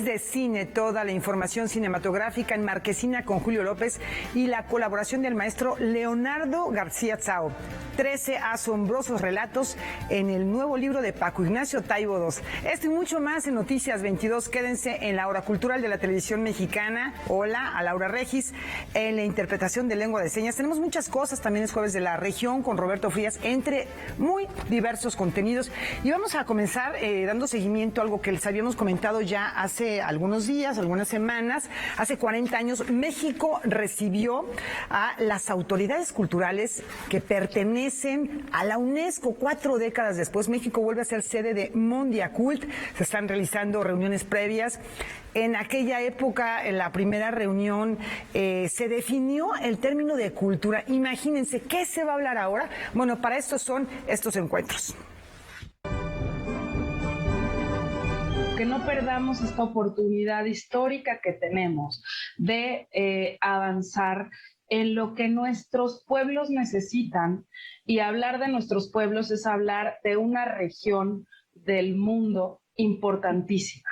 Viernes de cine, toda la información cinematográfica en Marquesina con Julio López y la colaboración del maestro Leonardo García Tsao. 13 asombrosos relatos en el nuevo libro de Paco Ignacio Taibo II. Esto y mucho más en Noticias 22. Quédense en la hora cultural de la televisión mexicana. Hola a Laura Regis en la interpretación de lengua de señas. Tenemos muchas cosas, también es jueves de la región con Roberto Frías, entre muy diversos contenidos. Y vamos a comenzar dando seguimiento a algo que les habíamos comentado ya hace algunos días, algunas semanas. Hace 40 años México recibió a las autoridades culturales que pertenecen a la UNESCO. 4 décadas después, México vuelve a ser sede de Mondiacult. Se están realizando reuniones previas. En aquella época, en la primera reunión, se definió el término de cultura. Imagínense, ¿qué se va a hablar ahora? Bueno, para esto son estos encuentros. Que no perdamos esta oportunidad histórica que tenemos de avanzar en lo que nuestros pueblos necesitan, y hablar de nuestros pueblos es hablar de una región del mundo importantísima.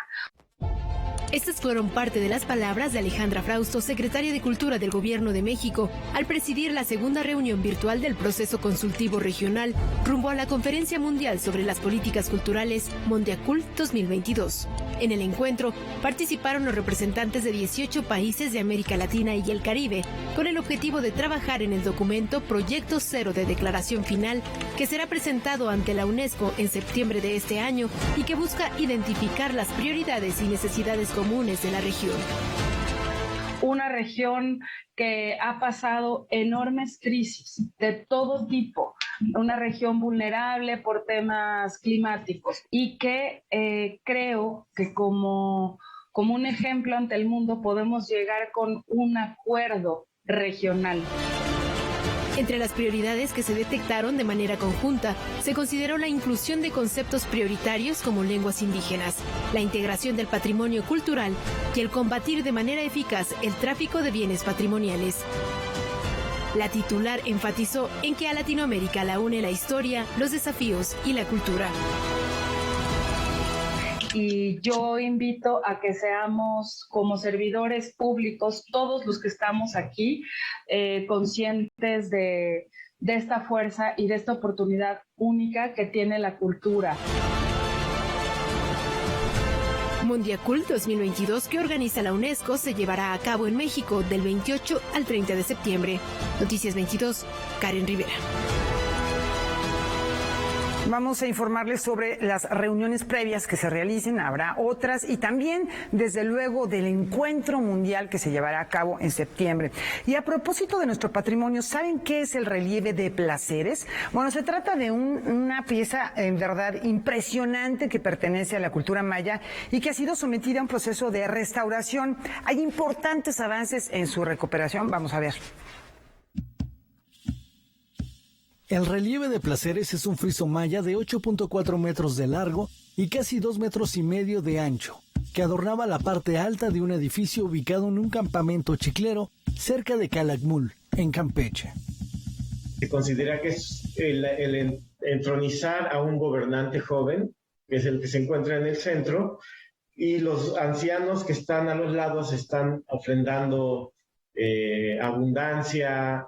Estas fueron parte de las palabras de Alejandra Frausto, secretaria de Cultura del Gobierno de México, al presidir la segunda reunión virtual del proceso consultivo regional rumbo a la Conferencia Mundial sobre las Políticas Culturales Mondiacult 2022. En el encuentro participaron los representantes de 18 países de América Latina y el Caribe, con el objetivo de trabajar en el documento Proyecto Cero de Declaración Final, que será presentado ante la UNESCO en septiembre de este año y que busca identificar las prioridades y necesidades comunes de la región. Una región que ha pasado enormes crisis de todo tipo, una región vulnerable por temas climáticos y que creo que como un ejemplo ante el mundo podemos llegar con un acuerdo regional. Entre las prioridades que se detectaron de manera conjunta, se consideró la inclusión de conceptos prioritarios como lenguas indígenas, la integración del patrimonio cultural y el combatir de manera eficaz el tráfico de bienes patrimoniales. La titular enfatizó en que a Latinoamérica la une la historia, los desafíos y la cultura. Y yo invito a que seamos como servidores públicos, todos los que estamos aquí, conscientes de esta fuerza y de esta oportunidad única que tiene la cultura. Mondiacult 2022, que organiza la UNESCO, se llevará a cabo en México del 28 al 30 de septiembre. Noticias 22, Karen Rivera. Vamos a informarles sobre las reuniones previas que se realicen, habrá otras, y también, desde luego, del encuentro mundial que se llevará a cabo en septiembre. Y a propósito de nuestro patrimonio, ¿saben qué es el relieve de Placeres? Bueno, se trata de una pieza, en verdad, impresionante que pertenece a la cultura maya y que ha sido sometida a un proceso de restauración. Hay importantes avances en su recuperación. Vamos a ver. El relieve de Placeres es un friso maya de 8.4 metros de largo y casi 2,5 metros de ancho, que adornaba la parte alta de un edificio ubicado en un campamento chiclero cerca de Calakmul, en Campeche. Se considera que es el entronizar a un gobernante joven, que es el que se encuentra en el centro, y los ancianos que están a los lados están ofrendando abundancia,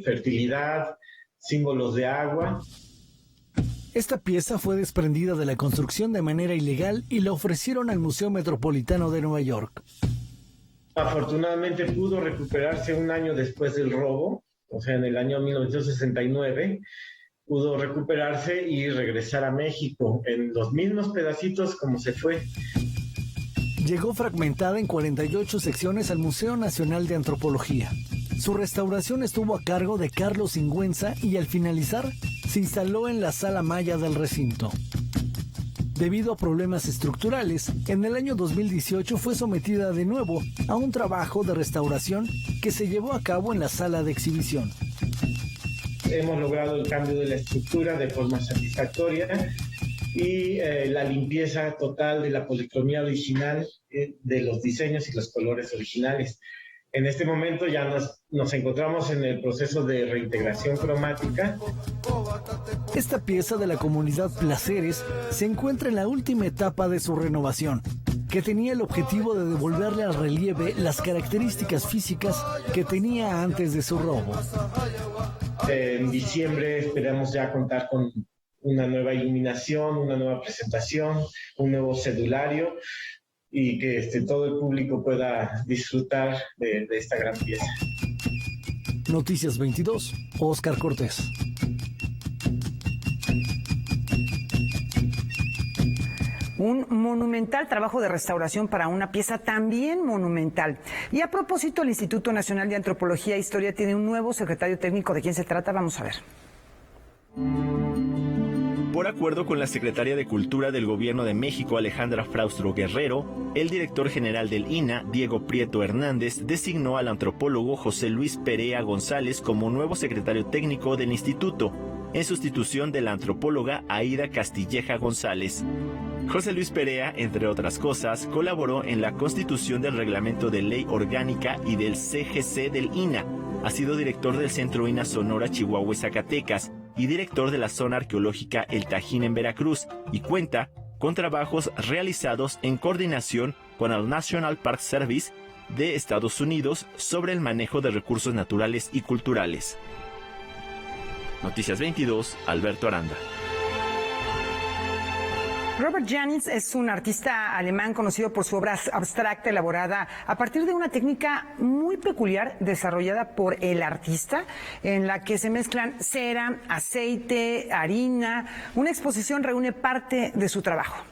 fertilidad, símbolos de agua. Esta pieza fue desprendida de la construcción de manera ilegal y la ofrecieron al Museo Metropolitano de Nueva York. Afortunadamente pudo recuperarse un año después del robo, o sea, en el año 1969, pudo recuperarse y regresar a México en los mismos pedacitos como se fue. Llegó fragmentada en 48 secciones al Museo Nacional de Antropología. Su restauración estuvo a cargo de Carlos Sigüenza y al finalizar se instaló en la sala maya del recinto. Debido a problemas estructurales, en el año 2018 fue sometida de nuevo a un trabajo de restauración que se llevó a cabo en la sala de exhibición. Hemos logrado el cambio de la estructura de forma satisfactoria y la limpieza total de la policromía original de los diseños y los colores originales. En este momento ya nos encontramos en el proceso de reintegración cromática. Esta pieza de la comunidad Placeres se encuentra en la última etapa de su renovación. que tenía el objetivo de devolverle al relieve las características físicas que tenía antes de su robo. En diciembre esperamos ya contar con una nueva iluminación, una nueva presentación, un nuevo cedulario y que todo el público pueda disfrutar de esta gran pieza. Noticias 22, Oscar Cortés. Un monumental trabajo de restauración para una pieza también monumental. Y a propósito, el Instituto Nacional de Antropología e Historia tiene un nuevo secretario técnico. ¿De quién se trata? Vamos a ver. Por acuerdo con la secretaria de Cultura del Gobierno de México, Alejandra Frausto Guerrero, el director general del INAH, Diego Prieto Hernández, designó al antropólogo José Luis Perea González como nuevo secretario técnico del instituto, en sustitución de la antropóloga Aida Castilleja González. José Luis Perea, entre otras cosas, colaboró en la constitución del Reglamento de Ley Orgánica y del CGC del INAH. Ha sido director del Centro INAH Sonora, Chihuahua y Zacatecas, y director de la zona arqueológica El Tajín en Veracruz, y cuenta con trabajos realizados en coordinación con el National Park Service de Estados Unidos sobre el manejo de recursos naturales y culturales. Noticias 22, Alberto Aranda. Robert Janitz es un artista alemán conocido por su obra abstracta elaborada a partir de una técnica muy peculiar desarrollada por el artista, en la que se mezclan cera, aceite, harina. Una exposición reúne parte de su trabajo.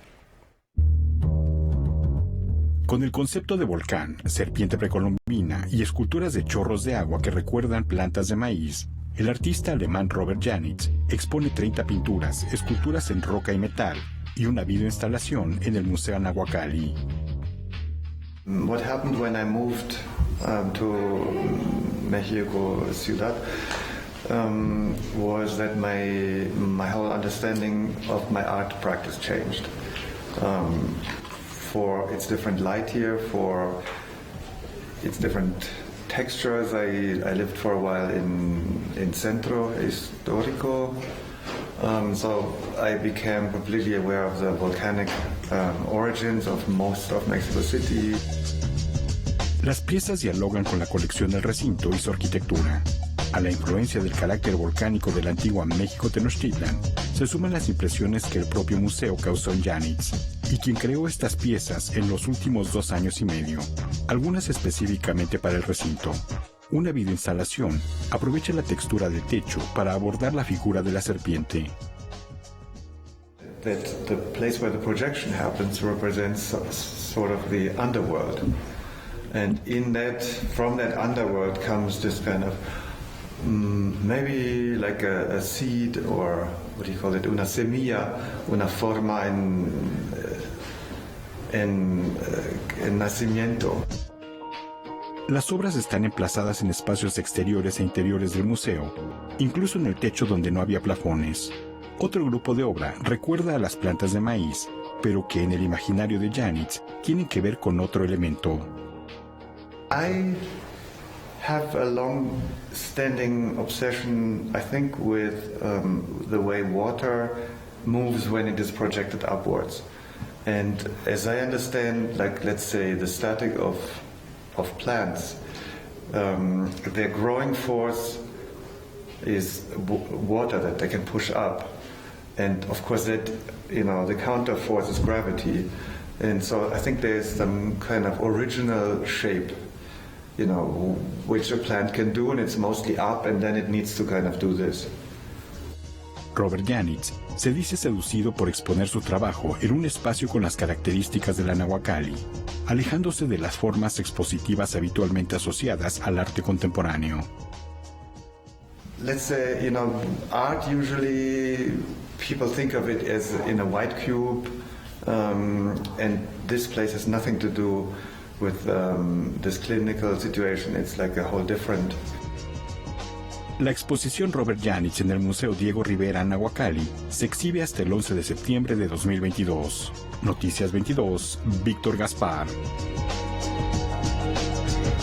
Con el concepto de volcán, serpiente precolombina y esculturas de chorros de agua que recuerdan plantas de maíz, el artista alemán Robert Janitz expone 30 pinturas, esculturas en roca y metal, y una videoinstalación en el Museo Nahuacalli. What happened when I moved to Mexico Ciudad was that my whole understanding of my art practice changed. For its different light here, for its different textures. I lived for a while in Centro Histórico. So I became completely aware of the volcanic origins of most of Mexico City. Las piezas dialogan con la colección del recinto y su arquitectura. A la influencia del carácter volcánico de la antigua México Tenochtitlan, se suman las impresiones que el propio museo causó en Janitz, y quien creó estas piezas en los últimos 2 años y medio, algunas específicamente para el recinto. Una videoinstalación aprovecha la textura de techo para abordar la figura de la serpiente. That the place where the projection happens represents sort of the underworld. And in that, from that underworld comes this kind of maybe like a seed, or what do you call it, una semilla, una forma en nacimiento. Las obras están emplazadas en espacios exteriores e interiores del museo, incluso en el techo donde no había plafones. Otro grupo de obra recuerda a las plantas de maíz, pero que en el imaginario de Janitz tienen que ver con otro elemento. I have a long-standing obsession, I think, with the way water moves when it is projected upwards. And as I understand, like, let's say, the static of plants, their growing force is water that they can push up, and of course that, the counter force is gravity, and so I think there's some kind of original shape, which a plant can do, and it's mostly up, and then it needs to kind of do this. Robert Janitz se dice seducido por exponer su trabajo en un espacio con las características de la Nahuacalli, alejándose de las formas expositivas habitualmente asociadas al arte contemporáneo. Let's say, art usually people think of it as in a white cube, and this place has nothing to do with this clinical situation. It's like a whole different. La exposición Robert Janitz en el Museo Diego Rivera Nahuacalli se exhibe hasta el 11 de septiembre de 2022. Noticias 22, Víctor Gaspar.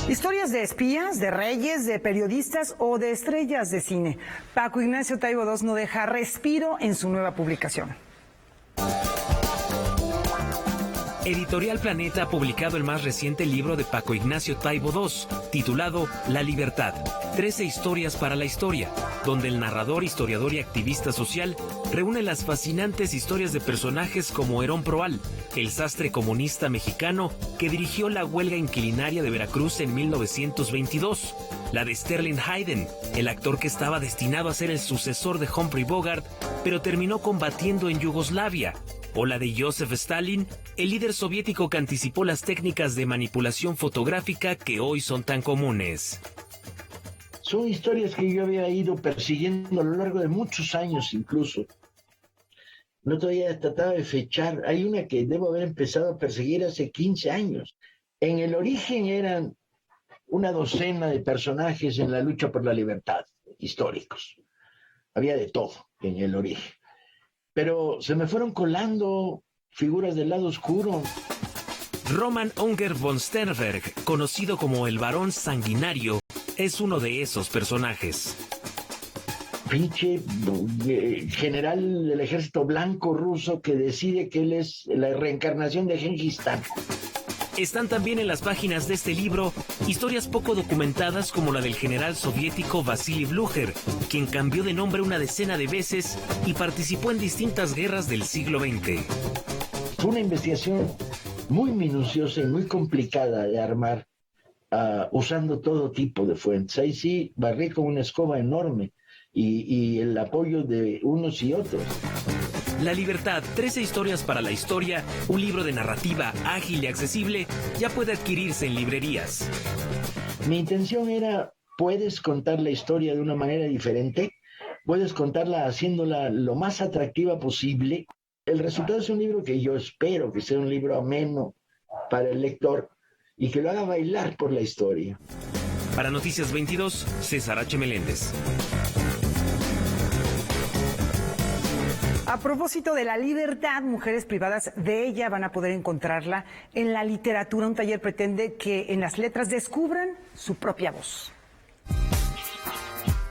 Historias de espías, de reyes, de periodistas o de estrellas de cine. Paco Ignacio Taibo II no deja respiro en su nueva publicación. Editorial Planeta ha publicado el más reciente libro de Paco Ignacio Taibo II, titulado La Libertad, 13 historias para la historia, donde el narrador, historiador y activista social reúne las fascinantes historias de personajes como Herón Proal, el sastre comunista mexicano que dirigió la huelga inquilinaria de Veracruz en 1922, la de Sterling Hayden, el actor que estaba destinado a ser el sucesor de Humphrey Bogart, pero terminó combatiendo en Yugoslavia, o la de Joseph Stalin, el líder soviético que anticipó las técnicas de manipulación fotográfica que hoy son tan comunes. Son historias que yo había ido persiguiendo a lo largo de muchos años incluso. No todavía trataba de fechar. Hay una que debo haber empezado a perseguir hace 15 años. En el origen eran una docena de personajes en la lucha por la libertad, históricos. Había de todo en el origen. Pero se me fueron colando figuras del lado oscuro. Roman Unger von Sternberg, conocido como el Barón Sanguinario, es uno de esos personajes. Pinche general del ejército blanco ruso que decide que él es la reencarnación de Genghis Khan. Están también en las páginas de este libro historias poco documentadas como la del general soviético Vasily Blücher, quien cambió de nombre una decena de veces y participó en distintas guerras del siglo XX. Fue una investigación muy minuciosa y muy complicada de armar, usando todo tipo de fuentes. Ahí sí barrí con una escoba enorme y el apoyo de unos y otros. La Libertad, 13 historias para la historia, un libro de narrativa ágil y accesible, ya puede adquirirse en librerías. Mi intención era, puedes contar la historia de una manera diferente, puedes contarla haciéndola lo más atractiva posible. El resultado es un libro que yo espero que sea un libro ameno para el lector y que lo haga bailar por la historia. Para Noticias 22, César H. Meléndez. A propósito de la libertad, mujeres privadas de ella van a poder encontrarla en la literatura. Un taller pretende que en las letras descubran su propia voz.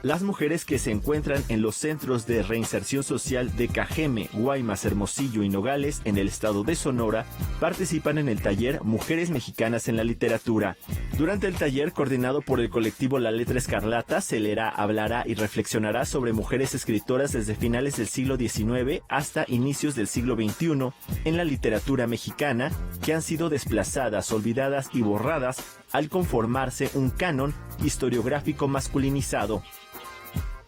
Las mujeres que se encuentran en los centros de reinserción social de Cajeme, Guaymas, Hermosillo y Nogales, en el estado de Sonora, participan en el taller Mujeres Mexicanas en la Literatura. Durante el taller, coordinado por el colectivo La Letra Escarlata, se leerá, hablará y reflexionará sobre mujeres escritoras desde finales del siglo XIX hasta inicios del siglo XXI en la literatura mexicana, que han sido desplazadas, olvidadas y borradas al conformarse un canon historiográfico masculinizado.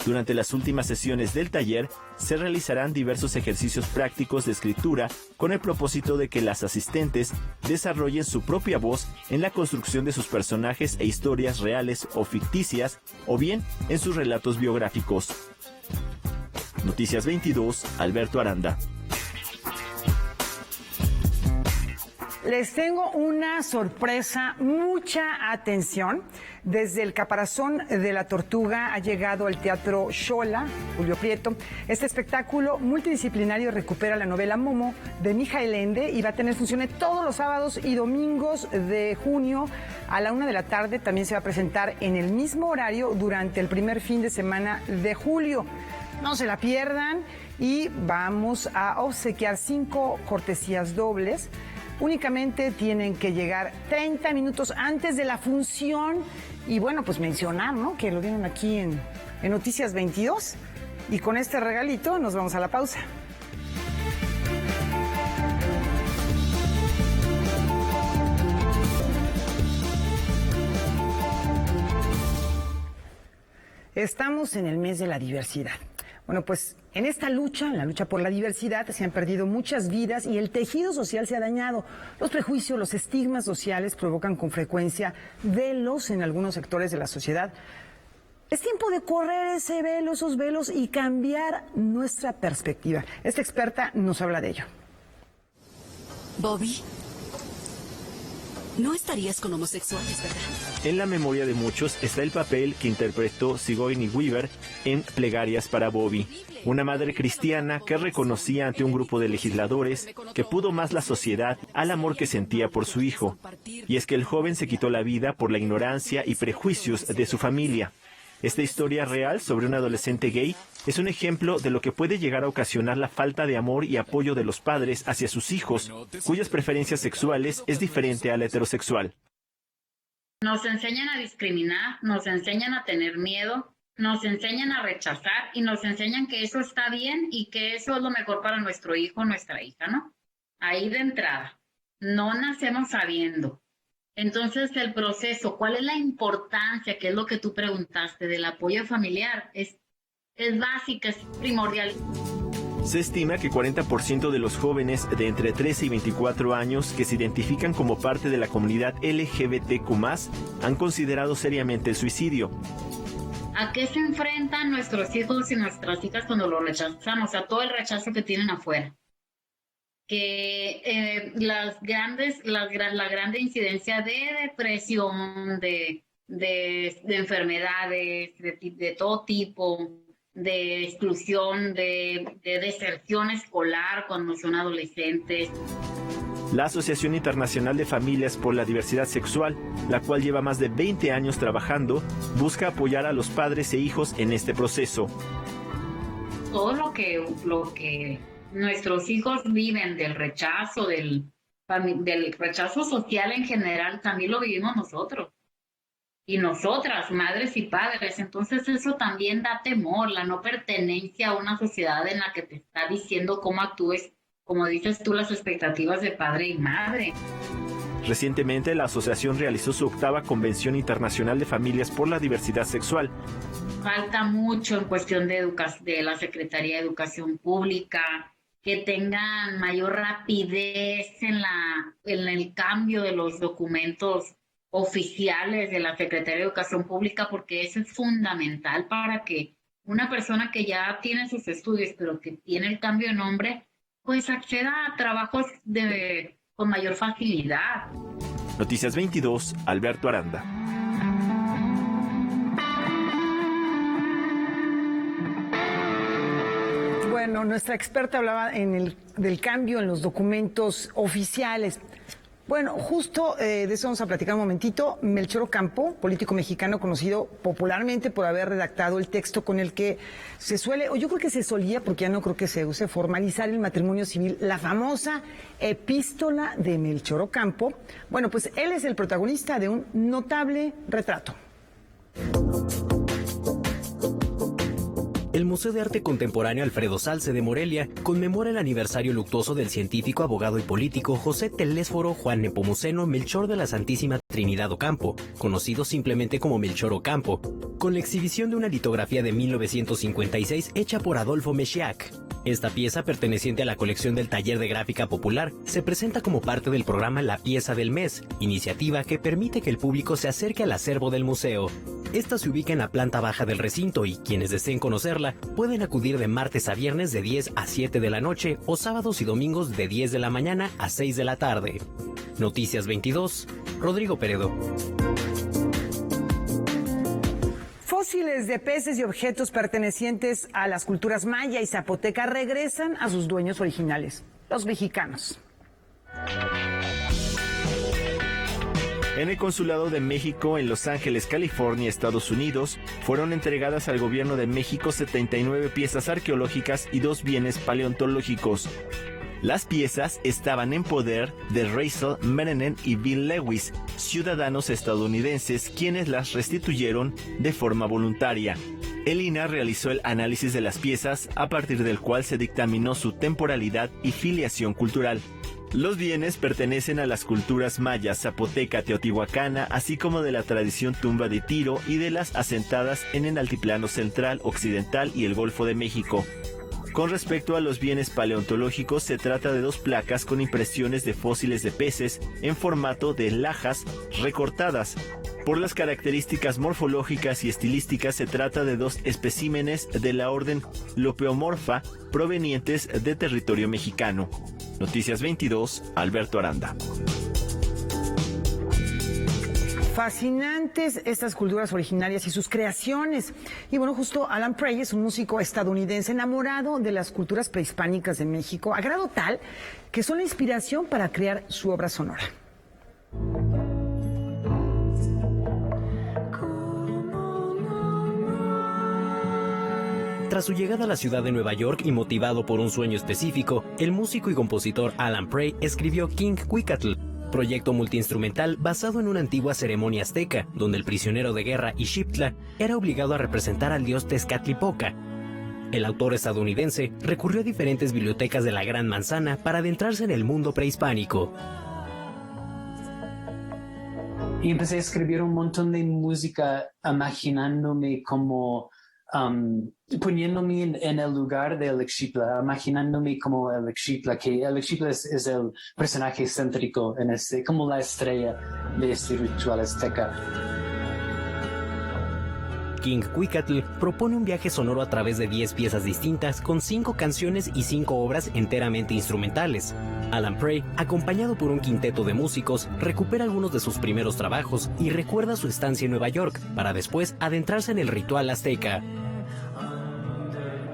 Durante las últimas sesiones del taller, se realizarán diversos ejercicios prácticos de escritura con el propósito de que las asistentes desarrollen su propia voz en la construcción de sus personajes e historias reales o ficticias, o bien en sus relatos biográficos. Noticias 22, Alberto Aranda. Les tengo una sorpresa, mucha atención. Desde el caparazón de la tortuga ha llegado al Teatro Xola, Julio Prieto. Este espectáculo multidisciplinario recupera la novela Momo de Mijael Ende y va a tener funciones todos los sábados y domingos de junio a la 1 de la tarde. También se va a presentar en el mismo horario durante el primer fin de semana de julio. No se la pierdan y vamos a obsequiar 5 cortesías dobles. Únicamente tienen que llegar 30 minutos antes de la función y bueno, pues mencionar, ¿no?, que lo vieron aquí en Noticias 22. Y con este regalito nos vamos a la pausa. Estamos en el mes de la diversidad. Bueno, pues en esta lucha, en la lucha por la diversidad, se han perdido muchas vidas y el tejido social se ha dañado. Los prejuicios, los estigmas sociales provocan con frecuencia velos en algunos sectores de la sociedad. Es tiempo de correr ese velo, esos velos y cambiar nuestra perspectiva. Esta experta nos habla de ello. Bobby, no estarías con homosexuales, ¿verdad? En la memoria de muchos está el papel que interpretó Sigourney Weaver en Plegarias para Bobby, una madre cristiana que reconocía ante un grupo de legisladores que pudo más la sociedad al amor que sentía por su hijo. Y es que el joven se quitó la vida por la ignorancia y prejuicios de su familia. Esta historia real sobre un adolescente gay es un ejemplo de lo que puede llegar a ocasionar la falta de amor y apoyo de los padres hacia sus hijos, cuyas preferencias sexuales es diferente a la heterosexual. Nos enseñan a discriminar, nos enseñan a tener miedo, nos enseñan a rechazar y nos enseñan que eso está bien y que eso es lo mejor para nuestro hijo o nuestra hija, ¿no? Ahí de entrada, no nacemos sabiendo. Entonces el proceso, ¿cuál es la importancia? Que es lo que tú preguntaste del apoyo familiar. Es básica, es primordial. Se estima que 40% de los jóvenes de entre 13 y 24 años que se identifican como parte de la comunidad LGBTQ+, han considerado seriamente el suicidio. ¿A qué se enfrentan nuestros hijos y nuestras hijas cuando los rechazamos? A todo el rechazo que tienen afuera. Que la grande incidencia de depresión, de enfermedades de todo tipo, de exclusión, de deserción escolar cuando son adolescentes. La Asociación Internacional de Familias por la Diversidad Sexual, la cual lleva más de 20 años trabajando, busca apoyar a los padres e hijos en este proceso. Todo lo que nuestros hijos viven del rechazo, del rechazo social en general, también lo vivimos nosotros. Y nosotras, madres y padres. Entonces eso también da temor, la no pertenencia a una sociedad en la que te está diciendo cómo actúes, como dices tú, las expectativas de padre y madre. Recientemente, la asociación realizó su 8ª Convención Internacional de Familias por la Diversidad Sexual. Falta mucho en cuestión de la Secretaría de Educación Pública, que tengan mayor rapidez en el cambio de los documentos oficiales de la Secretaría de Educación Pública, porque eso es fundamental para que una persona que ya tiene sus estudios, pero que tiene el cambio de nombre, pues acceda a trabajos con mayor facilidad. Noticias 22, Alberto Aranda. Bueno, nuestra experta hablaba del cambio en los documentos oficiales. Bueno, justo de eso vamos a platicar un momentito. Melchor Ocampo, político mexicano conocido popularmente por haber redactado el texto con el que se suele, o yo creo que se solía, porque ya no creo que se use, formalizar el matrimonio civil, la famosa Epístola de Melchor Ocampo. Bueno, pues él es el protagonista de un notable retrato. El Museo de Arte Contemporáneo Alfredo Zalce de Morelia conmemora el aniversario luctuoso del científico, abogado y político José Telésforo Juan Nepomuceno Melchor de la Santísima Trinidad Ocampo, conocido simplemente como Melchor Ocampo, con la exhibición de una litografía de 1956 hecha por Adolfo Mechiac. Esta pieza, perteneciente a la colección del Taller de Gráfica Popular, se presenta como parte del programa La Pieza del Mes, iniciativa que permite que el público se acerque al acervo del museo. Esta se ubica en la planta baja del recinto y quienes deseen conocerla pueden acudir de martes a viernes de 10 a 7 de la noche o sábados y domingos de 10 de la mañana a 6 de la tarde. Noticias 22, Rodrigo Peredo. Fósiles de peces y objetos pertenecientes a las culturas maya y zapoteca regresan a sus dueños originales, los mexicanos. En el Consulado de México en Los Ángeles, California, Estados Unidos, fueron entregadas al gobierno de México 79 piezas arqueológicas y 2 bienes paleontológicos. Las piezas estaban en poder de Rachel Menemen y Bill Lewis, ciudadanos estadounidenses, quienes las restituyeron de forma voluntaria. El INAH realizó el análisis de las piezas, a partir del cual se dictaminó su temporalidad y filiación cultural. Los bienes pertenecen a las culturas maya, zapoteca, teotihuacana, así como de la tradición tumba de Tiro y de las asentadas en el altiplano central, occidental y el Golfo de México. Con respecto a los bienes paleontológicos, se trata de 2 placas con impresiones de fósiles de peces en formato de lajas recortadas. Por las características morfológicas y estilísticas, se trata de 2 especímenes de la orden Lopeomorpha provenientes de territorio mexicano. Noticias 22, Alberto Aranda. Fascinantes estas culturas originarias y sus creaciones. Y bueno, justo Alan Prey es un músico estadounidense enamorado de las culturas prehispánicas de México, a grado tal que son la inspiración para crear su obra sonora. Tras su llegada a la ciudad de Nueva York y motivado por un sueño específico, el músico y compositor Alan Prey escribió Quinquicatl, proyecto multiinstrumental basado en una antigua ceremonia azteca, donde el prisionero de guerra Ixiptla era obligado a representar al dios Tezcatlipoca. El autor estadounidense recurrió a diferentes bibliotecas de la Gran Manzana para adentrarse en el mundo prehispánico. Y empecé a escribir un montón de música imaginándome como, poniéndome en el lugar del Ixiptla, imaginándome como el Ixiptla, que el Ixiptla es el personaje céntrico, como la estrella de este ritual azteca. Quinquicatl propone un viaje sonoro a través de 10 piezas distintas con 5 canciones y 5 obras enteramente instrumentales. Alan Prey, acompañado por un quinteto de músicos, recupera algunos de sus primeros trabajos y recuerda su estancia en Nueva York, para después adentrarse en el ritual azteca.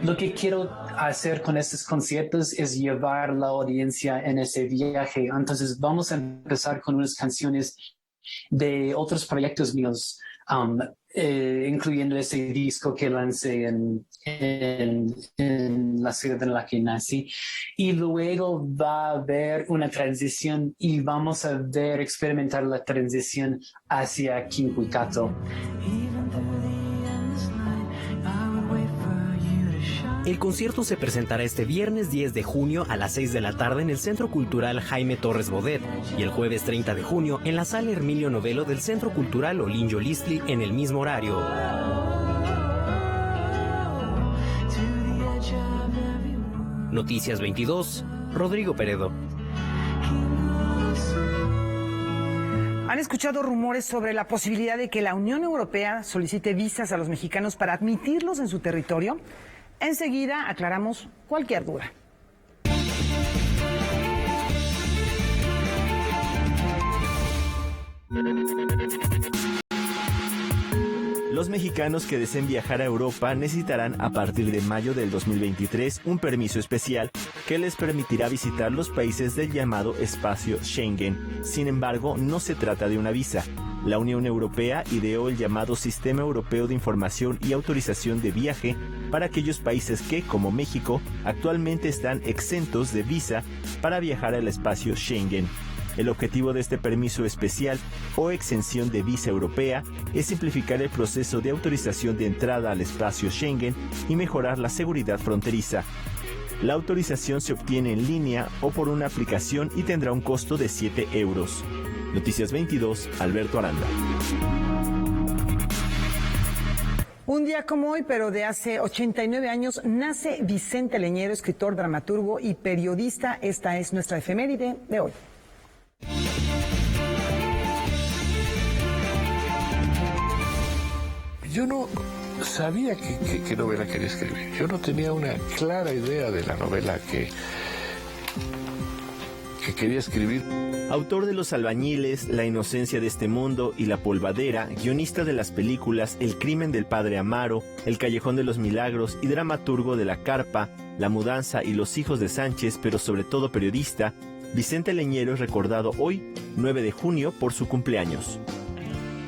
Lo que quiero hacer con estos conciertos es llevar la audiencia en ese viaje. Entonces vamos a empezar con unas canciones de otros proyectos míos, incluyendo ese disco que lancé en la ciudad en la que nací, y luego va a haber una transición y vamos a experimentar la transición hacia Quinquicatl. El concierto se presentará este viernes 10 de junio a las 6 de la tarde en el Centro Cultural Jaime Torres Bodet y el jueves 30 de junio en la Sala Hermilio Novelo del Centro Cultural Olinjo Listli en el mismo horario. Noticias 22, Rodrigo Peredo. ¿Han escuchado rumores sobre la posibilidad de que la Unión Europea solicite visas a los mexicanos para admitirlos en su territorio? Enseguida aclaramos cualquier duda. Los mexicanos que deseen viajar a Europa necesitarán a partir de mayo del 2023 un permiso especial que les permitirá visitar los países del llamado espacio Schengen. Sin embargo, no se trata de una visa. La Unión Europea ideó el llamado Sistema Europeo de Información y Autorización de Viaje para aquellos países que, como México, actualmente están exentos de visa para viajar al espacio Schengen. El objetivo de este permiso especial o exención de visa europea es simplificar el proceso de autorización de entrada al espacio Schengen y mejorar la seguridad fronteriza. La autorización se obtiene en línea o por una aplicación y tendrá un costo de 7 euros. Noticias 22, Alberto Aranda. Un día como hoy, pero de hace 89 años, nace Vicente Leñero, escritor, dramaturgo y periodista. Esta es nuestra efeméride de hoy. Yo no sabía qué novela quería escribir. Yo no tenía una clara idea de la novela que quería escribir. Autor de Los albañiles, La inocencia de este mundo y La polvadera, guionista de las películas El crimen del padre Amaro, El callejón de los milagros y dramaturgo de La carpa, La mudanza y Los hijos de Sánchez, pero sobre todo periodista, Vicente Leñero es recordado hoy, 9 de junio, por su cumpleaños.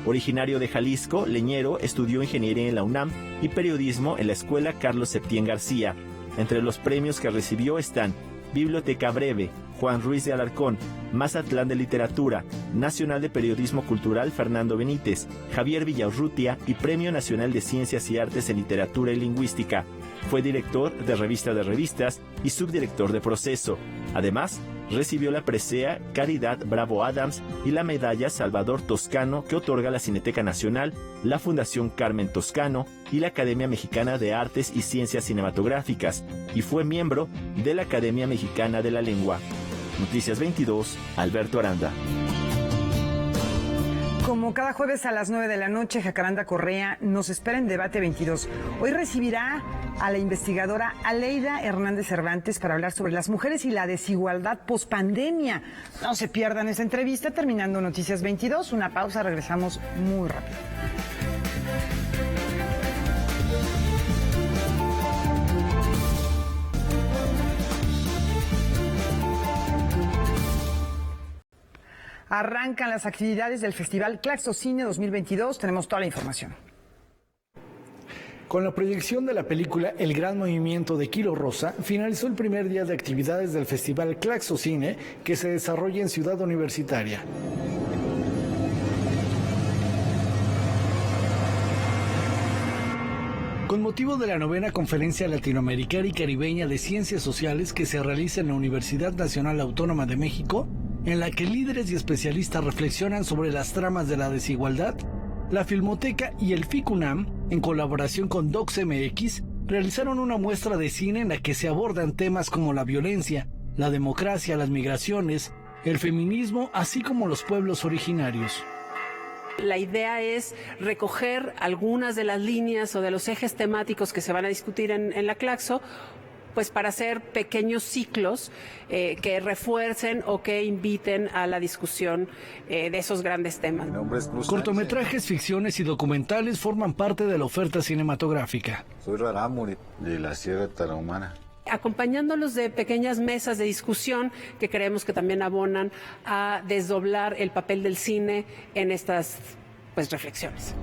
Originario de Jalisco, Leñero estudió ingeniería en la UNAM y periodismo en la Escuela Carlos Septién García. Entre los premios que recibió están Biblioteca Breve, Juan Ruiz de Alarcón, Mazatlán de Literatura, Nacional de Periodismo Cultural Fernando Benítez, Javier Villaurrutia y Premio Nacional de Ciencias y Artes en Literatura y Lingüística. Fue director de Revista de Revistas y subdirector de Proceso. Además, recibió la presea Caridad Bravo Adams y la medalla Salvador Toscano que otorga la Cineteca Nacional, la Fundación Carmen Toscano y la Academia Mexicana de Artes y Ciencias Cinematográficas, y fue miembro de la Academia Mexicana de la Lengua. Noticias 22, Alberto Aranda. Como cada jueves a las 9 de la noche, Jacaranda Correa nos espera en Debate 22. Hoy recibirá a la investigadora Aleida Hernández Cervantes para hablar sobre las mujeres y la desigualdad pospandemia. No se pierdan esta entrevista terminando Noticias 22. Una pausa, regresamos muy rápido. Arrancan las actividades del Festival Claxo Cine 2022. Tenemos toda la información. Con la proyección de la película El Gran Movimiento de Kilo Rosa, finalizó el primer día de actividades del Festival Claxo Cine, que se desarrolla en Ciudad Universitaria. Con motivo de la 9ª Conferencia Latinoamericana y Caribeña de Ciencias Sociales que se realiza en la Universidad Nacional Autónoma de México, en la que líderes y especialistas reflexionan sobre las tramas de la desigualdad, la Filmoteca y el FICUNAM, en colaboración con DocsMX, realizaron una muestra de cine en la que se abordan temas como la violencia, la democracia, las migraciones, el feminismo, así como los pueblos originarios. La idea es recoger algunas de las líneas o de los ejes temáticos que se van a discutir en la Claxo, pues para hacer pequeños ciclos que refuercen o que inviten a la discusión de esos grandes temas. Cortometrajes, ficciones y documentales forman parte de la oferta cinematográfica. Soy Rarámuri, de la Sierra Tarahumara. Acompañándolos de pequeñas mesas de discusión que creemos que también abonan a desdoblar el papel del cine en estas reflexiones.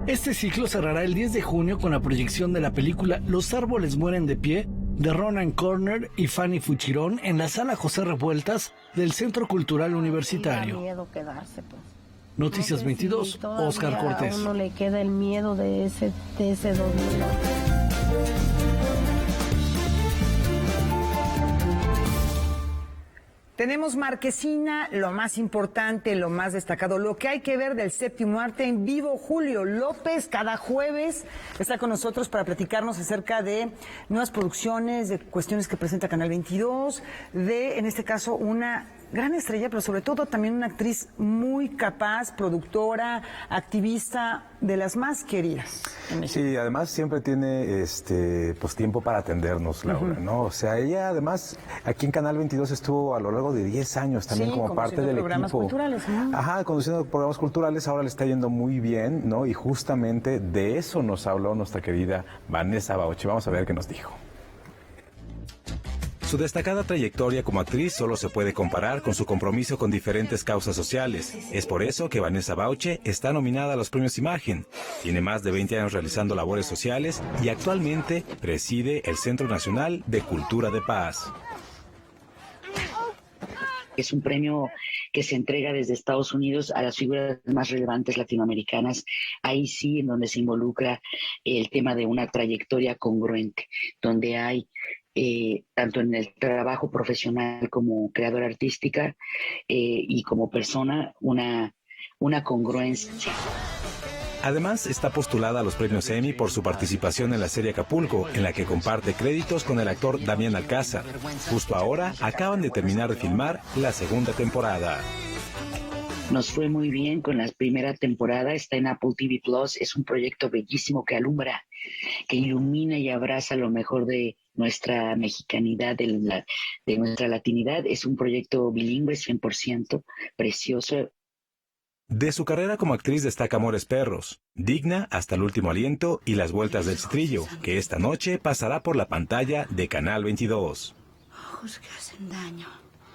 Este ciclo cerrará el 10 de junio con la proyección de la película Los árboles mueren de pie, de Ronan Corner y Fanny Fuchirón en la Sala José Revueltas del Centro Cultural Universitario. Da miedo quedarse, pues. Noticias 22, Óscar Cortés. A uno le queda el miedo de ese 2000. Tenemos Marquesina, lo más importante, lo más destacado, lo que hay que ver del séptimo arte en vivo. Julio López cada jueves está con nosotros para platicarnos acerca de nuevas producciones, de cuestiones que presenta Canal 22, de, en este caso, una gran estrella, pero sobre todo también una actriz muy capaz, productora, activista, de las más queridas en México. Sí, además siempre tiene pues tiempo para atendernos, Laura, ¿no? O sea, ella además aquí en Canal 22 estuvo a lo largo de 10 años también como parte del programas equipo. Culturales, ¿no? Ajá, conduciendo programas culturales, ahora le está yendo muy bien, ¿no? Y justamente de eso nos habló nuestra querida Vanessa Bauche. Vamos a ver qué nos dijo. Su destacada trayectoria como actriz solo se puede comparar con su compromiso con diferentes causas sociales. Es por eso que Vanessa Bauche está nominada a los premios Imagen. Tiene más de 20 años realizando labores sociales y actualmente preside el Centro Nacional de Cultura de Paz. Es un premio que se entrega desde Estados Unidos a las figuras más relevantes latinoamericanas. Ahí sí, en donde se involucra el tema de una trayectoria congruente, donde hay tanto en el trabajo profesional como creadora artística y como persona, una congruencia. Además, está postulada a los premios Emmy por su participación en la serie Acapulco, en la que comparte créditos con el actor Damián Alcázar. Justo ahora, acaban de terminar de filmar la segunda temporada. Nos fue muy bien con la primera temporada, está en Apple TV Plus, es un proyecto bellísimo que alumbra, que ilumina y abraza lo mejor de nuestra mexicanidad, de nuestra latinidad. Es un proyecto bilingüe 100%, precioso. De su carrera como actriz destaca Amores Perros, Digna hasta el último aliento y Las vueltas del citrillo, que esta noche pasará por la pantalla de Canal 22. Ojos que hacen daño.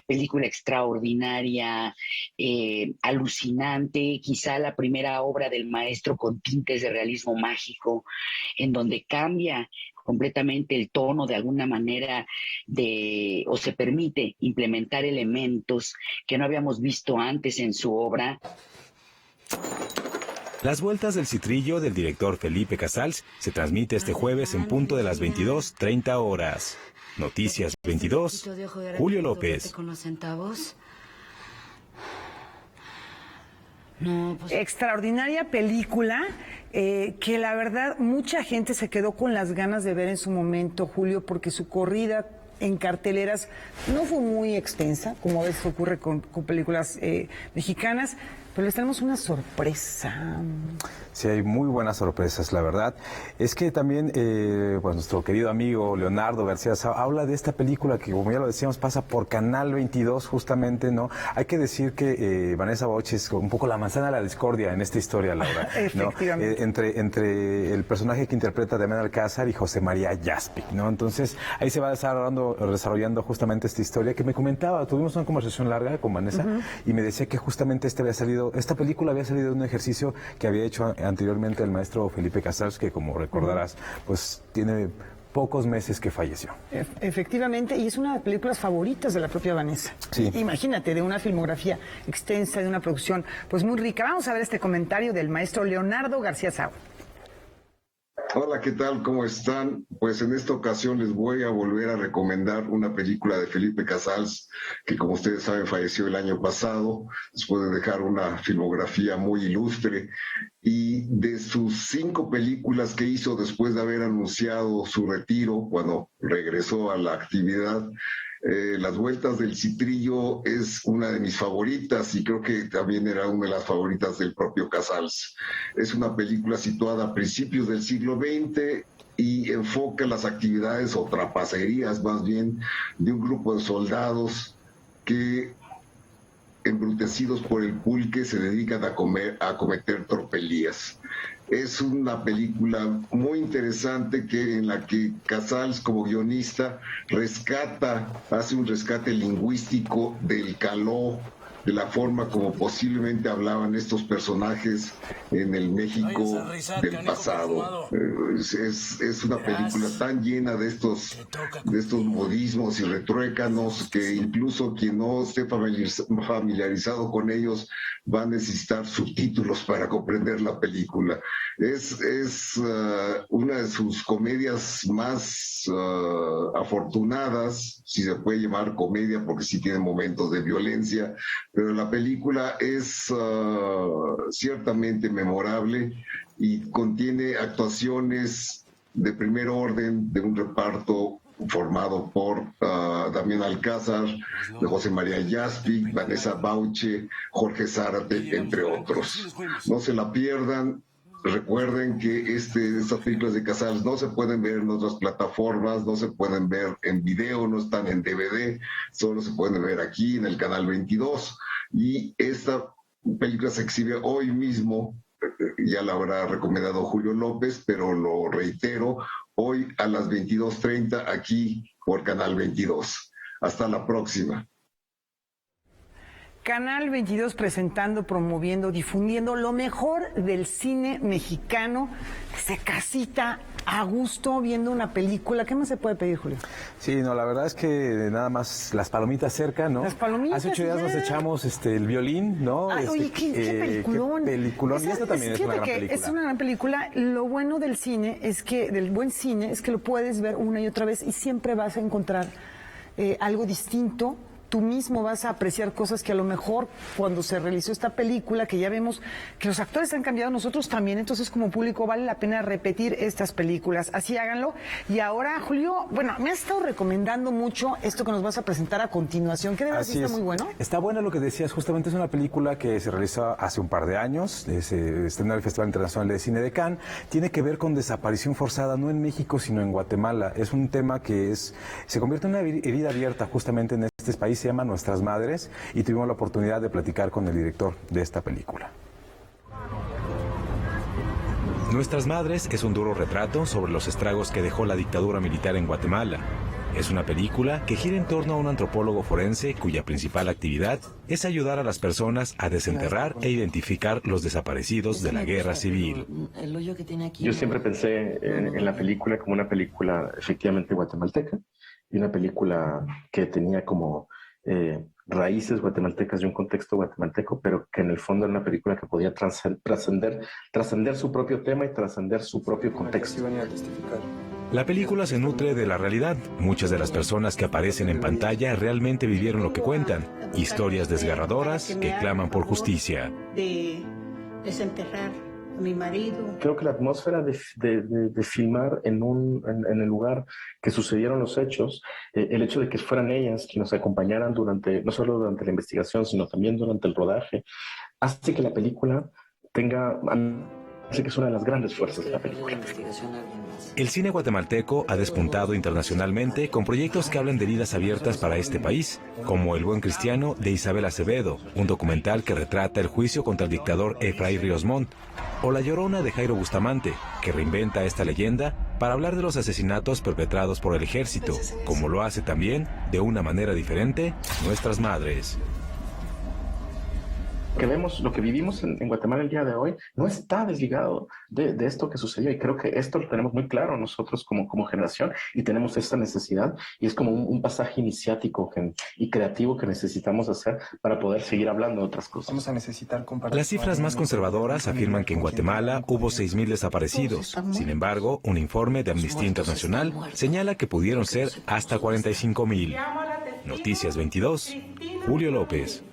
Película extraordinaria, alucinante, quizá la primera obra del maestro con tintes de realismo mágico, en donde cambia completamente el tono de alguna manera o se permite implementar elementos que no habíamos visto antes en su obra. Las vueltas del citrillo del director Felipe Casals se transmite este jueves en punto de las 22:30 horas. Noticias 22, Julio López. Extraordinaria película que la verdad mucha gente se quedó con las ganas de ver en su momento, Julio, porque su corrida en carteleras no fue muy extensa, como a veces ocurre con películas mexicanas, pero les tenemos una sorpresa. Sí, hay muy buenas sorpresas, la verdad. Es que también pues nuestro querido amigo Leonardo García habla de esta película que, como ya lo decíamos, pasa por Canal 22 justamente, ¿no? Hay que decir que Vanessa Bauche es un poco la manzana de la discordia en esta historia, Laura. Efectivamente. Entre el personaje que interpreta Damián Alcázar y José María Jaspic, ¿no? Entonces, ahí se va desarrollando desarrollando justamente esta historia, que me comentaba, tuvimos una conversación larga con Vanessa, y me decía que justamente esta película había salido de un ejercicio que había hecho anteriormente el maestro Felipe Casals, que como recordarás, pues tiene pocos meses que falleció. Efectivamente, y es una de las películas favoritas de la propia Vanessa. Sí. Imagínate, de una filmografía extensa, de una producción pues muy rica. Vamos a ver este comentario del maestro Leonardo García Tsao. Hola, ¿qué tal? ¿Cómo están? Pues en esta ocasión les voy a volver a recomendar una película de Felipe Casals, que como ustedes saben falleció el año pasado, después de dejar una filmografía muy ilustre. Y de sus 5 películas que hizo después de haber anunciado su retiro, cuando regresó a la actividad, Las Vueltas del Citrillo es una de mis favoritas y creo que también era una de las favoritas del propio Casals. Es una película situada a principios del siglo XX y enfoca las actividades o trapacerías más bien de un grupo de soldados que, embrutecidos por el pulque, se dedican a cometer tropelías. Es una película muy interesante en la que Casals, como guionista, hace un rescate lingüístico del caló, de la forma como posiblemente hablaban estos personajes en el México del pasado. Es una película tan llena de estos modismos y retruécanos que incluso quien no esté familiarizado con ellos va a necesitar subtítulos para comprender la película. Es una de sus comedias más afortunadas, si se puede llamar comedia, porque sí tiene momentos de violencia, pero la película es ciertamente memorable y contiene actuaciones de primer orden de un reparto formado por Damián Alcázar, de José María Yaspi, Vanessa Bauche, Jorge Zárate, entre otros. No se la pierdan. Recuerden que estas películas de Casals no se pueden ver en otras plataformas, no se pueden ver en video, no están en DVD, solo se pueden ver aquí en el canal 22. Y esta película se exhibe hoy mismo, ya la habrá recomendado Julio López, pero lo reitero, hoy a las 22:30 aquí por Canal 22. Hasta la próxima. Canal 22 presentando, promoviendo, difundiendo lo mejor del cine mexicano, desde casita, a gusto, viendo una película. ¿Qué más se puede pedir, Julio? Sí, no, la verdad es que nada más las palomitas cerca, ¿no? Las palomitas. Hace 8 días nos echamos el violín, ¿no? Ay, oye, qué peliculón. Qué peliculón. Y esta también es una gran película. Es una gran película. Lo bueno del cine es que, del buen cine, es que lo puedes ver una y otra vez y siempre vas a encontrar algo distinto. Tú mismo vas a apreciar cosas que a lo mejor cuando se realizó esta película, que ya vemos que los actores han cambiado, nosotros también, entonces como público vale la pena repetir estas películas, así háganlo. Y ahora, Julio, bueno, me has estado recomendando mucho esto que nos vas a presentar a continuación, que de verdad está muy bueno. Está buena lo que decías, justamente es una película que se realizó hace un par de años, se estrenó en el Festival Internacional de Cine de Cannes, tiene que ver con desaparición forzada, no en México, sino en Guatemala. Es un tema que se convierte en una herida abierta justamente en este país. Se llama Nuestras Madres y tuvimos la oportunidad de platicar con el director de esta película. Nuestras Madres es un duro retrato sobre los estragos que dejó la dictadura militar en Guatemala. Es una película que gira en torno a un antropólogo forense cuya principal actividad es ayudar a las personas a desenterrar e identificar los desaparecidos de la guerra civil. Yo siempre pensé en la película como una película efectivamente guatemalteca y una película que tenía como raíces guatemaltecas y un contexto guatemalteco, pero que en el fondo era una película que podía trascender su propio tema y trascender su propio contexto. La película se nutre de la realidad. Muchas de las personas que aparecen en pantalla realmente vivieron lo que cuentan. Historias desgarradoras que claman por justicia. De desenterrar a mi marido. Creo que la atmósfera de filmar en el lugar que sucedieron los hechos, el hecho de que fueran ellas quienes nos acompañaran no solo durante la investigación, sino también durante el rodaje, hace que la película hace que es una de las grandes fuerzas de la película. El cine guatemalteco ha despuntado internacionalmente con proyectos que hablan de heridas abiertas para este país, como El Buen Cristiano de Isabel Acevedo, un documental que retrata el juicio contra el dictador Efraín Ríos Montt, o La Llorona de Jairo Bustamante, que reinventa esta leyenda para hablar de los asesinatos perpetrados por el ejército, como lo hace también, de una manera diferente, nuestras madres. Que vemos, lo que vivimos en Guatemala el día de hoy, no está desligado de esto que sucedió, y creo que esto lo tenemos muy claro nosotros como generación, y tenemos esta necesidad, y es como un pasaje iniciático y creativo que necesitamos hacer para poder seguir hablando de otras cosas. Vamos a necesitar compartir. Las cifras más conservadoras afirman que en Guatemala hubo 6.000 desaparecidos. Sin embargo, un informe de Amnistía Internacional señala que pudieron ser hasta 45.000. Noticias 22, Julio López.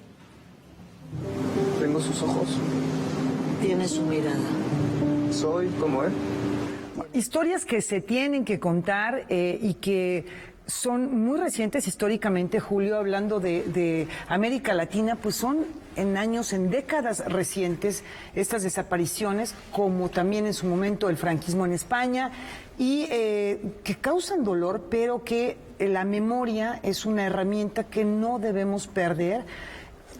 Tengo sus ojos. Tiene su mirada. Soy como él. Historias que se tienen que contar y que son muy recientes históricamente, Julio, hablando de América Latina, pues son en décadas recientes estas desapariciones, como también en su momento el franquismo en España, y que causan dolor, pero que la memoria es una herramienta que no debemos perder.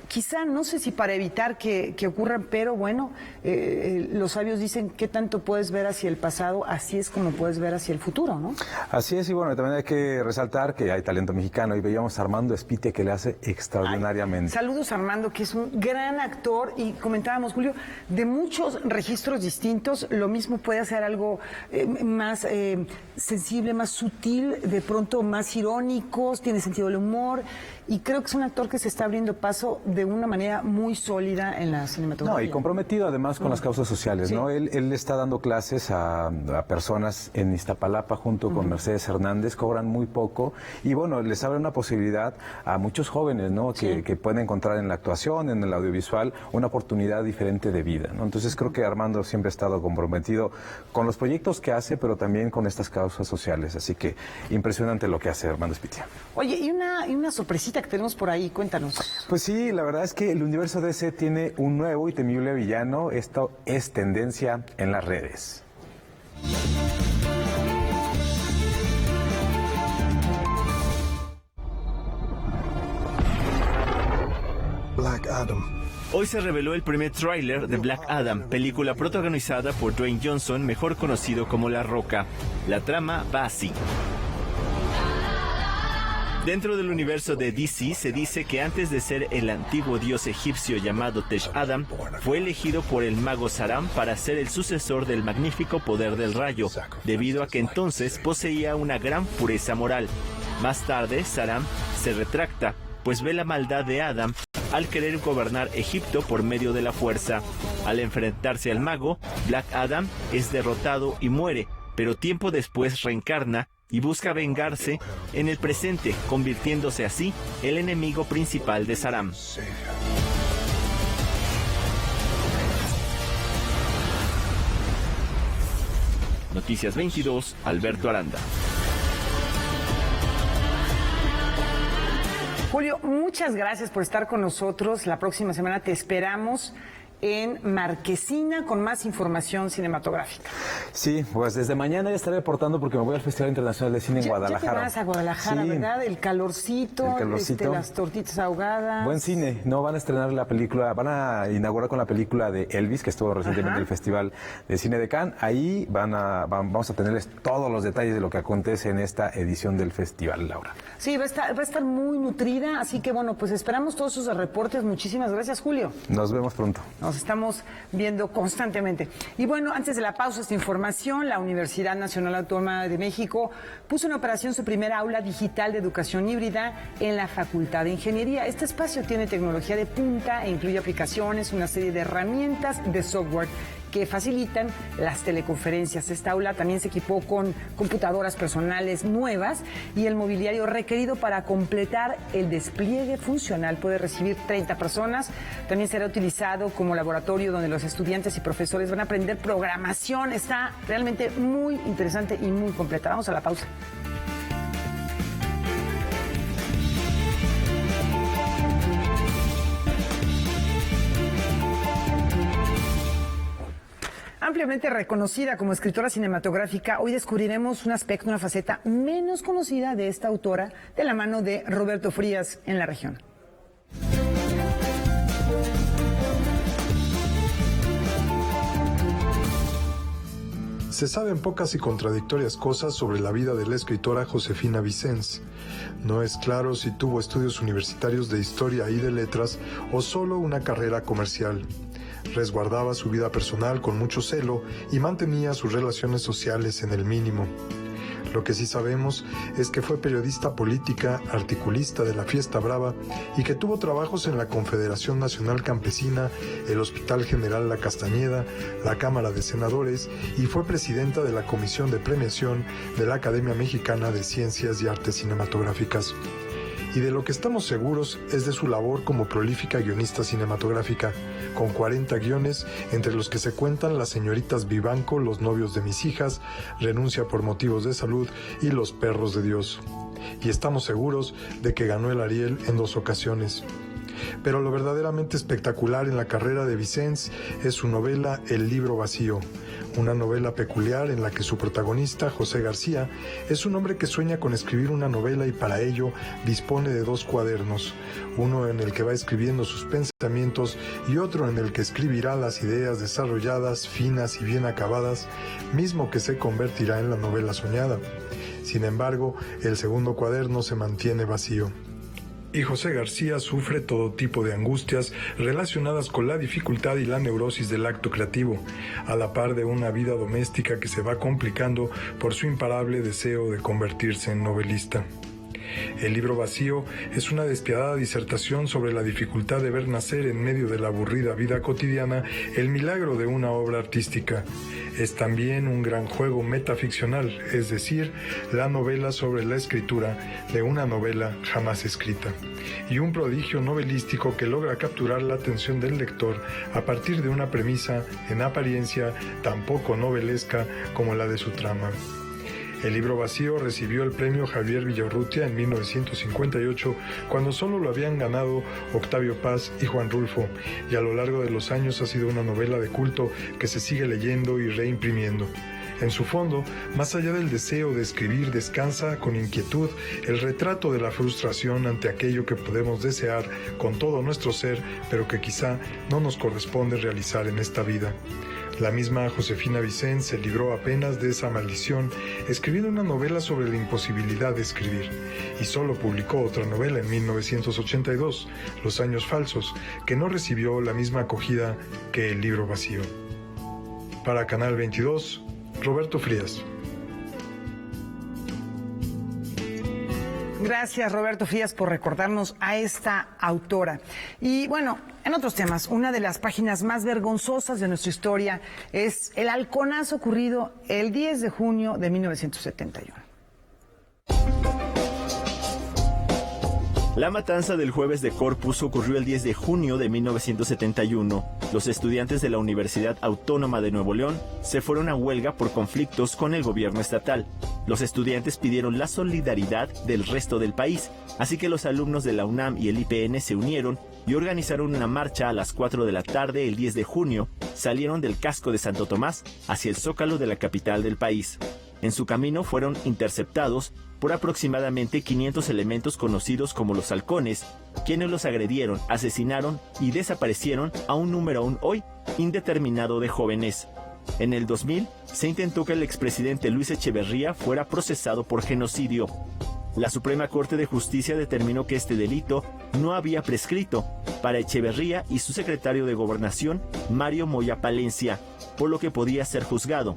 Quizá, no sé si para evitar que ocurran, pero bueno, los sabios dicen que tanto puedes ver hacia el pasado, así es como puedes ver hacia el futuro, ¿no? Así es, y bueno, también hay que resaltar que hay talento mexicano, y veíamos a Armando Espite, que le hace extraordinariamente. Saludos a Armando, que es un gran actor, y comentábamos, Julio, de muchos registros distintos. Lo mismo puede hacer algo más sensible, más sutil, de pronto más irónico, tiene sentido del humor, y creo que es un actor que se está abriendo paso de una manera muy sólida en la cinematografía. No, y comprometido además con las causas sociales, sí. ¿no? Él está dando clases a personas en Iztapalapa junto con Mercedes Hernández, cobran muy poco, y bueno, les abre una posibilidad a muchos jóvenes, ¿no? Que pueden encontrar en la actuación, en el audiovisual, una oportunidad diferente de vida, ¿no? Entonces creo que Armando siempre ha estado comprometido con los proyectos que hace, pero también con estas causas sociales, así que impresionante lo que hace Armando Espitia. Oye, y una sorpresita que tenemos por ahí, cuéntanos. Pues sí, la verdad es que el universo DC tiene un nuevo y temible villano. Esto es tendencia en las redes. Black Adam. Hoy se reveló el primer tráiler de Black Adam, película protagonizada por Dwayne Johnson, mejor conocido como La Roca. La trama va así. Dentro del universo de DC se dice que antes de ser el antiguo dios egipcio llamado Tesh Adam, fue elegido por el mago Saram para ser el sucesor del magnífico poder del rayo, debido a que entonces poseía una gran pureza moral. Más tarde, Saram se retracta, pues ve la maldad de Adam al querer gobernar Egipto por medio de la fuerza. Al enfrentarse al mago, Black Adam es derrotado y muere, pero tiempo después reencarna y busca vengarse en el presente, convirtiéndose así el enemigo principal de Saram. Noticias 22, Alberto Aranda. Julio, muchas gracias por estar con nosotros. La próxima semana te esperamos en Marquesina con más información cinematográfica. Sí, pues desde mañana ya estaré reportando porque me voy al Festival Internacional de Cine en Guadalajara. Ya te vas a Guadalajara, sí, ¿verdad? El calorcito, las tortitas ahogadas. Buen cine. No, van a estrenar la película, van a inaugurar con la película de Elvis, que estuvo recientemente en el Festival de Cine de Cannes. Ahí vamos a tenerles todos los detalles de lo que acontece en esta edición del festival, Laura. Sí, va a estar muy nutrida, así que bueno, pues esperamos todos sus reportes. Muchísimas gracias, Julio. Nos vemos pronto. Nos estamos viendo constantemente. Y bueno, antes de la pausa, esta información, la Universidad Nacional Autónoma de México puso en operación su primera aula digital de educación híbrida en la Facultad de Ingeniería. Este espacio tiene tecnología de punta e incluye aplicaciones, una serie de herramientas de software que facilitan las teleconferencias. Esta aula también se equipó con computadoras personales nuevas y el mobiliario requerido para completar el despliegue funcional. Puede recibir 30 personas. También será utilizado como laboratorio donde los estudiantes y profesores van a aprender programación. Está realmente muy interesante y muy completa. Vamos a la pausa. Ampliamente reconocida como escritora cinematográfica, hoy descubriremos un aspecto, una faceta menos conocida de esta autora de la mano de Roberto Frías en la región. Se saben pocas y contradictorias cosas sobre la vida de la escritora Josefina Vicens. No es claro si tuvo estudios universitarios de historia y de letras o solo una carrera comercial. Resguardaba su vida personal con mucho celo y mantenía sus relaciones sociales en el mínimo. Lo que sí sabemos es que fue periodista política, articulista de la Fiesta Brava y que tuvo trabajos en la Confederación Nacional Campesina, el Hospital General La Castañeda, la Cámara de Senadores y fue presidenta de la Comisión de Premiación de la Academia Mexicana de Ciencias y Artes Cinematográficas. Y de lo que estamos seguros es de su labor como prolífica guionista cinematográfica, con 40 guiones, entre los que se cuentan Las señoritas Vivanco, Los novios de mis hijas, Renuncia por motivos de salud y Los perros de Dios. Y estamos seguros de que ganó el Ariel en 2 ocasiones. Pero lo verdaderamente espectacular en la carrera de Vicens es su novela El libro vacío, una novela peculiar en la que su protagonista, José García, es un hombre que sueña con escribir una novela y para ello dispone de 2 cuadernos, uno en el que va escribiendo sus pensamientos y otro en el que escribirá las ideas desarrolladas, finas y bien acabadas, mismo que se convertirá en la novela soñada. Sin embargo, el segundo cuaderno se mantiene vacío. Y José García sufre todo tipo de angustias relacionadas con la dificultad y la neurosis del acto creativo, a la par de una vida doméstica que se va complicando por su imparable deseo de convertirse en novelista. El libro vacío es una despiadada disertación sobre la dificultad de ver nacer en medio de la aburrida vida cotidiana el milagro de una obra artística. Es también un gran juego metaficcional, es decir, la novela sobre la escritura de una novela jamás escrita, y un prodigio novelístico que logra capturar la atención del lector a partir de una premisa en apariencia tan poco novelesca como la de su trama. El libro vacío recibió el premio Javier Villaurrutia en 1958, cuando solo lo habían ganado Octavio Paz y Juan Rulfo, y a lo largo de los años ha sido una novela de culto que se sigue leyendo y reimprimiendo. En su fondo, más allá del deseo de escribir, descansa con inquietud el retrato de la frustración ante aquello que podemos desear con todo nuestro ser, pero que quizá no nos corresponde realizar en esta vida. La misma Josefina Vicens se libró apenas de esa maldición escribiendo una novela sobre la imposibilidad de escribir, y solo publicó otra novela en 1982, Los años falsos, que no recibió la misma acogida que El libro vacío. Para Canal 22, Roberto Frías. Gracias, Roberto Frías, por recordarnos a esta autora. Y bueno, en otros temas, una de las páginas más vergonzosas de nuestra historia es el halconazo ocurrido el 10 de junio de 1971. La matanza del Jueves de Corpus ocurrió el 10 de junio de 1971. Los estudiantes de la Universidad Autónoma de Nuevo León se fueron a huelga por conflictos con el gobierno estatal. Los estudiantes pidieron la solidaridad del resto del país, así que los alumnos de la UNAM y el IPN se unieron y organizaron una marcha a las 4 de la tarde el 10 de junio. Salieron del casco de Santo Tomás hacia el Zócalo de la capital del país. En su camino fueron interceptados por aproximadamente 500 elementos conocidos como los halcones, quienes los agredieron, asesinaron y desaparecieron a un número aún hoy indeterminado de jóvenes. En el 2000 se intentó que el expresidente Luis Echeverría fuera procesado por genocidio. La Suprema Corte de Justicia determinó que este delito no había prescrito para Echeverría y su secretario de Gobernación, Mario Moya Palencia, por lo que podía ser juzgado.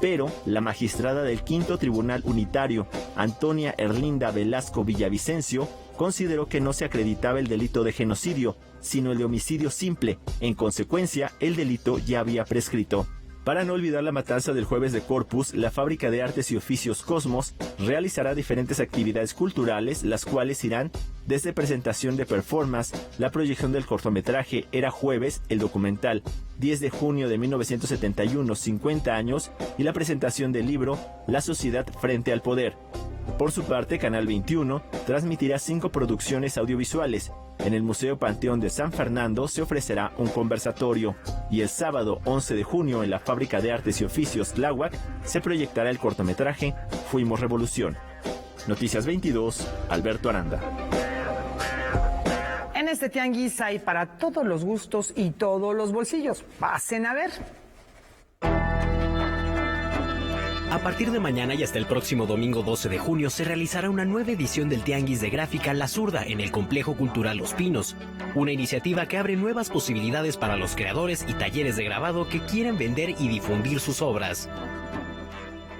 Pero la magistrada del Quinto Tribunal Unitario, Antonia Erlinda Velasco Villavicencio, consideró que no se acreditaba el delito de genocidio, sino el de homicidio simple. En consecuencia, el delito ya había prescrito. Para no olvidar la matanza del Jueves de Corpus, la Fábrica de Artes y Oficios Cosmos realizará diferentes actividades culturales, las cuales irán desde presentación de performance, la proyección del cortometraje Era Jueves, el documental 10 de junio de 1971, 50 años, y la presentación del libro La Sociedad Frente al Poder. Por su parte, Canal 21 transmitirá 5 producciones audiovisuales. En el Museo Panteón de San Fernando se ofrecerá un conversatorio, y el sábado 11 de junio en la Fábrica de Artes y Oficios Tláhuac se proyectará el cortometraje Fuimos Revolución. Noticias 22, Alberto Aranda. En este tianguis hay para todos los gustos y todos los bolsillos. Pasen a ver. A partir de mañana y hasta el próximo domingo 12 de junio se realizará una nueva edición del Tianguis de Gráfica La Zurda en el Complejo Cultural Los Pinos, una iniciativa que abre nuevas posibilidades para los creadores y talleres de grabado que quieren vender y difundir sus obras.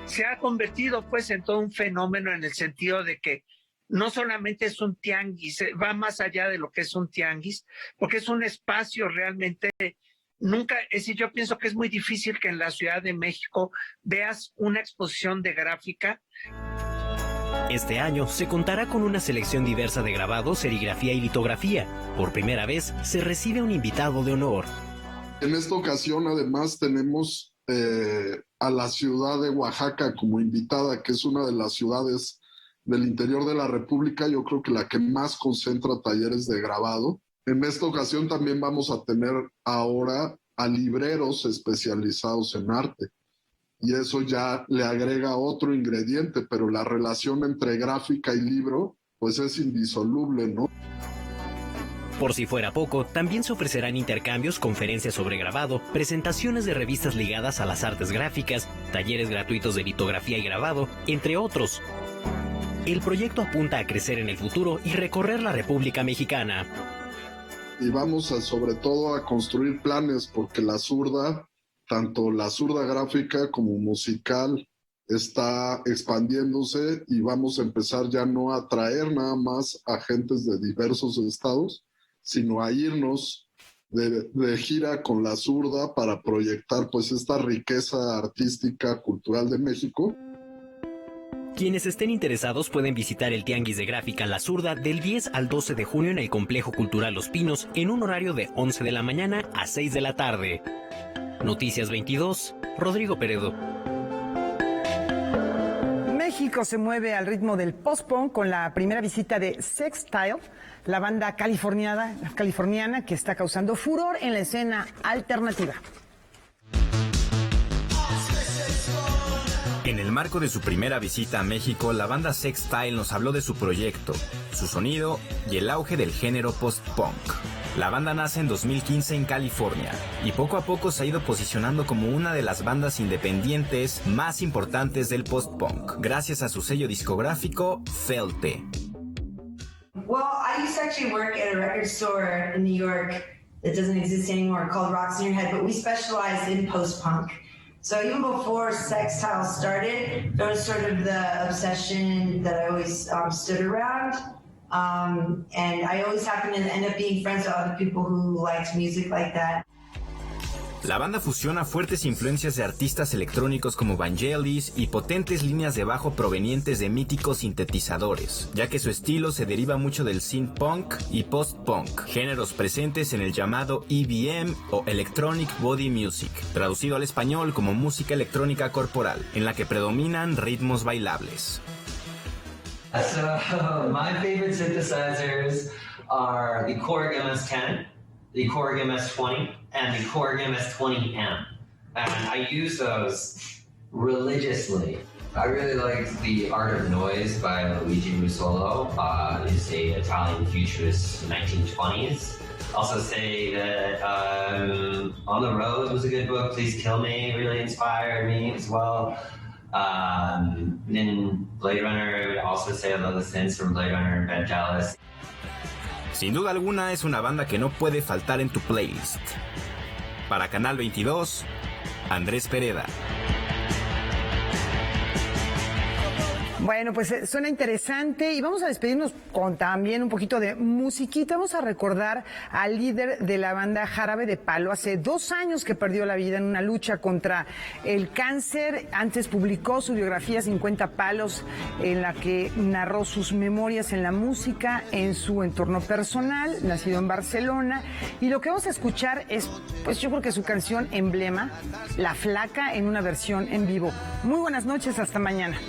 Se ha convertido pues en todo un fenómeno en el sentido de que no solamente es un tianguis, va más allá de lo que es un tianguis, porque es un espacio realmente... Nunca, es decir, yo pienso que es muy difícil que en la Ciudad de México veas una exposición de gráfica. Este año se contará con una selección diversa de grabados, serigrafía y litografía. Por primera vez se recibe un invitado de honor. En esta ocasión además tenemos a la ciudad de Oaxaca como invitada, que es una de las ciudades del interior de la República, yo creo que la que más concentra talleres de grabado. En esta ocasión también vamos a tener ahora a libreros especializados en arte. Y eso ya le agrega otro ingrediente, pero la relación entre gráfica y libro, pues es indisoluble, ¿no? Por si fuera poco, también se ofrecerán intercambios, conferencias sobre grabado, presentaciones de revistas ligadas a las artes gráficas, talleres gratuitos de litografía y grabado, entre otros. El proyecto apunta a crecer en el futuro y recorrer la República Mexicana. Y vamos sobre todo a construir planes porque la Zurda, tanto la Zurda gráfica como musical, está expandiéndose y vamos a empezar ya no a traer nada más a gentes de diversos estados, sino a irnos de gira con la Zurda para proyectar pues esta riqueza artística, cultural de México. Quienes estén interesados pueden visitar el Tianguis de Gráfica La Zurda del 10 al 12 de junio en el Complejo Cultural Los Pinos en un horario de 11 de la mañana a 6 de la tarde. Noticias 22, Rodrigo Peredo. México se mueve al ritmo del post-punk con la primera visita de Sextile, la banda californiana que está causando furor en la escena alternativa. En el marco de su primera visita a México, la banda Sextile nos habló de su proyecto, su sonido y el auge del género post-punk. La banda nace en 2015 en California y poco a poco se ha ido posicionando como una de las bandas independientes más importantes del post-punk, gracias a su sello discográfico Felte. Well, I used to actually work at a record store in New York that doesn't exist anymore called Rocks in Your Head, but we specialized in post-punk. So even before Sextile started, there was sort of the obsession that I always stood around. And I always happened to end up being friends with other people who liked music like that. La banda fusiona fuertes influencias de artistas electrónicos como Vangelis y potentes líneas de bajo provenientes de míticos sintetizadores, ya que su estilo se deriva mucho del synth-punk y post-punk, géneros presentes en el llamado EBM o Electronic Body Music, traducido al español como música electrónica corporal, en la que predominan ritmos bailables. So, my favorite synthesizers are the Korg MS-10, the Korg MS-20, and the Korg MS-20M. And I use those religiously. I really liked The Art of Noise by Luigi Russolo. He's an Italian futurist 1920s. Also say that On the Road was a good book. Please Kill Me really inspired me as well. In Blade Runner, I would also say I love the synths from Blade Runner and Vangelis. Sin duda alguna es una banda que no puede faltar en tu playlist. Para Canal 22, Andrés Pereda. Bueno, pues suena interesante y vamos a despedirnos con también un poquito de musiquita. Vamos a recordar al líder de la banda Jarabe de Palo. Hace 2 años que perdió la vida en una lucha contra el cáncer. Antes publicó su biografía 50 Palos, en la que narró sus memorias en la música, en su entorno personal, nacido en Barcelona. Y lo que vamos a escuchar es, pues yo creo que su canción emblema, La Flaca, en una versión en vivo. Muy buenas noches, hasta mañana.